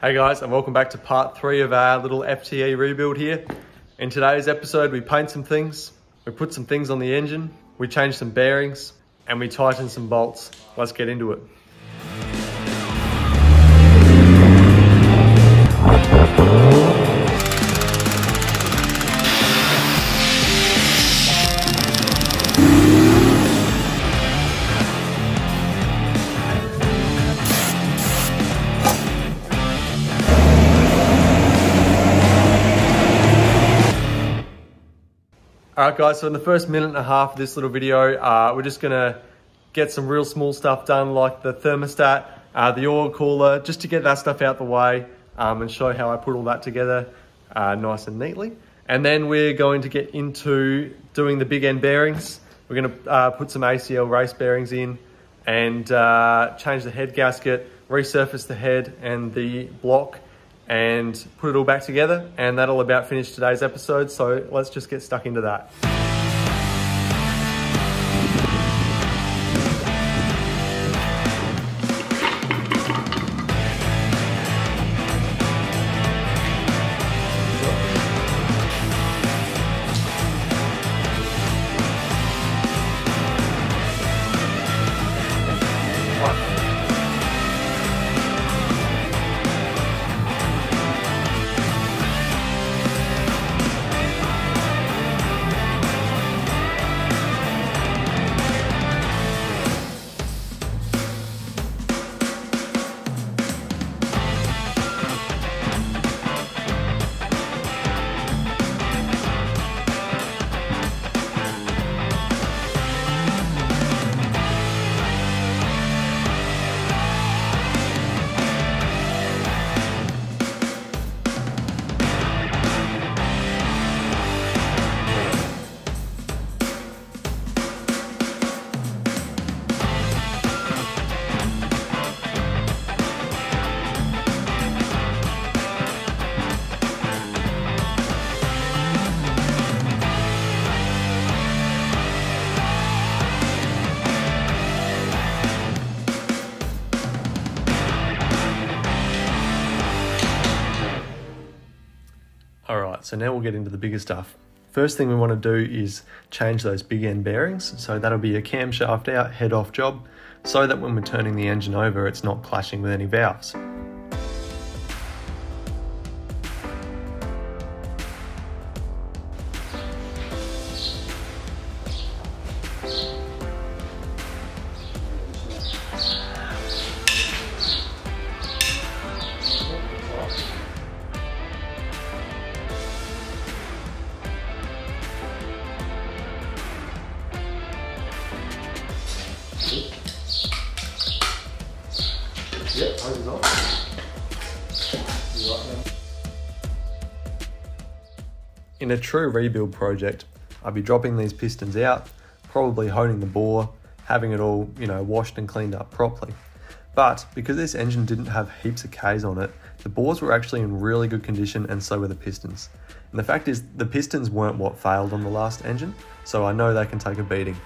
Hey guys, and welcome back to part 3 of our little FTE rebuild here. In today's episode, we paint some things, we put some things on the engine, we change some bearings, and we tighten some bolts. Let's get into it. Alright guys, so in the first minute and a half of this little video, we're just gonna get some real small stuff done, like the thermostat, the oil cooler, just to get that stuff out the way and show how I put all that together nice and neatly. And then we're going to get into doing the big end bearings. We're gonna put some ACL race bearings in and change the head gasket, resurface the head and the block, and put it all back together, and that'll about finish today's episode. So let's just get stuck into that. Alright, so now we'll get into the bigger stuff. First thing we want to do is change those big end bearings. So that'll be a camshaft out, head off job, so that when we're turning the engine over, it's not clashing with any valves. Yep, hose is on. In a true rebuild project, I'd be dropping these pistons out, probably honing the bore, having it all, washed and cleaned up properly. But because this engine didn't have heaps of Ks on it, the bores were actually in really good condition, and so were the pistons. And the fact is, the pistons weren't what failed on the last engine, so I know they can take a beating.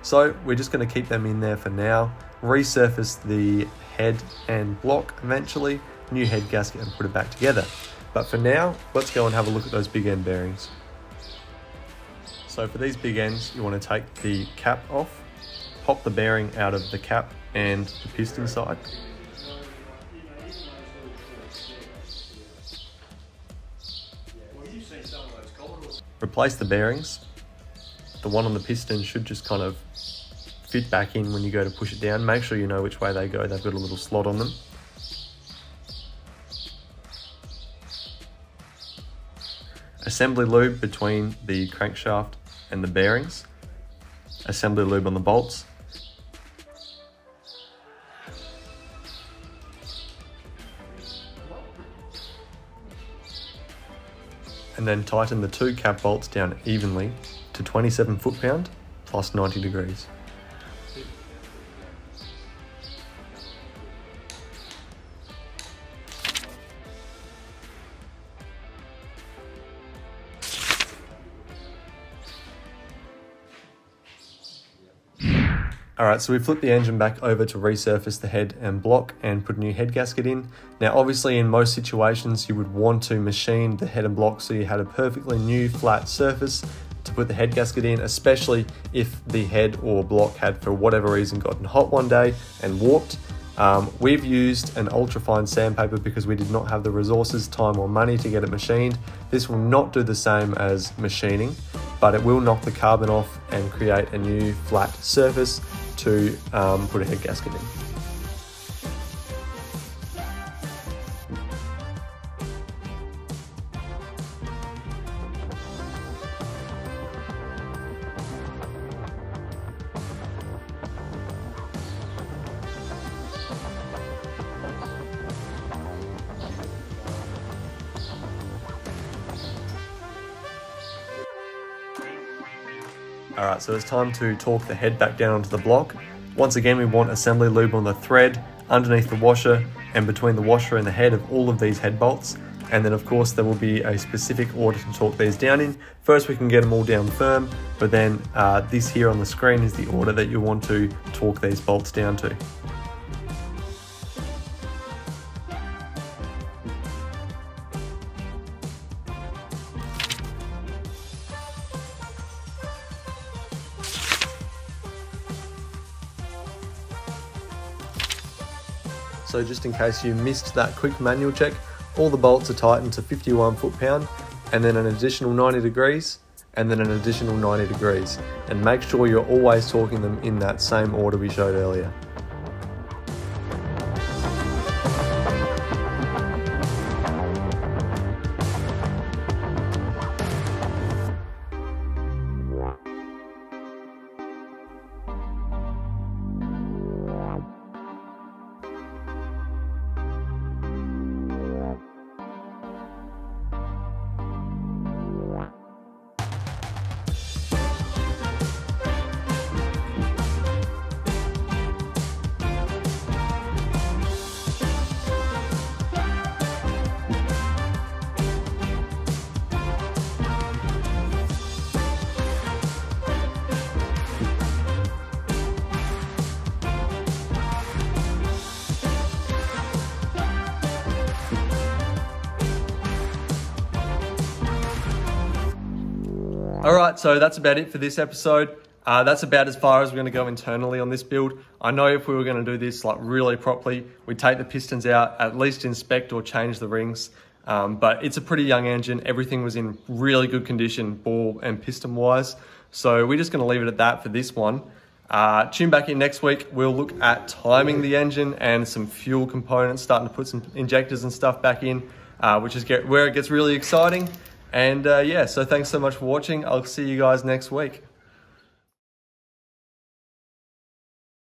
So we're just going to keep them in there for now, resurface the head and block eventually, new head gasket, and put it back together. But for now, let's go and have a look at those big end bearings. So for these big ends, you want to take the cap off, pop the bearing out of the cap and the piston side. Replace the bearings. The one on the piston should just kind of fit back in when you go to push it down. Make sure you know which way they go. They've got a little slot on them. Assembly lube between the crankshaft and the bearings. Assembly lube on the bolts. And then tighten the 2 cap bolts down evenly to 27 foot-pound plus 90 degrees. Alright, so we flipped the engine back over to resurface the head and block and put a new head gasket in. Now obviously in most situations you would want to machine the head and block so you had a perfectly new flat surface to put the head gasket in, especially if the head or block had for whatever reason gotten hot one day and warped. We've used an ultrafine sandpaper because we did not have the resources, time or money to get it machined. This will not do the same as machining, but it will knock the carbon off and create a new flat surface to put a head gasket in. Alright, so it's time to torque the head back down onto the block. Once again, we want assembly lube on the thread, underneath the washer, and between the washer and the head of all of these head bolts. And then of course there will be a specific order to torque these down in. First we can get them all down firm, but then this here on the screen is the order that you want to torque these bolts down to. So just in case you missed that quick manual check, all the bolts are tightened to 51 foot-pound, and then an additional 90 degrees, and then an additional 90 degrees. And make sure you're always torquing them in that same order we showed earlier. Alright, so that's about it for this episode. That's about as far as we're going to go internally on this build. I know if we were going to do this like really properly, we'd take the pistons out, at least inspect or change the rings. But it's a pretty young engine. Everything was in really good condition, ball and piston wise. So we're just going to leave it at that for this one. Tune back in next week. We'll look at timing the engine and some fuel components, starting to put some injectors and stuff back in, which is where it gets really exciting. And yeah, so thanks so much for watching. I'll see you guys next week.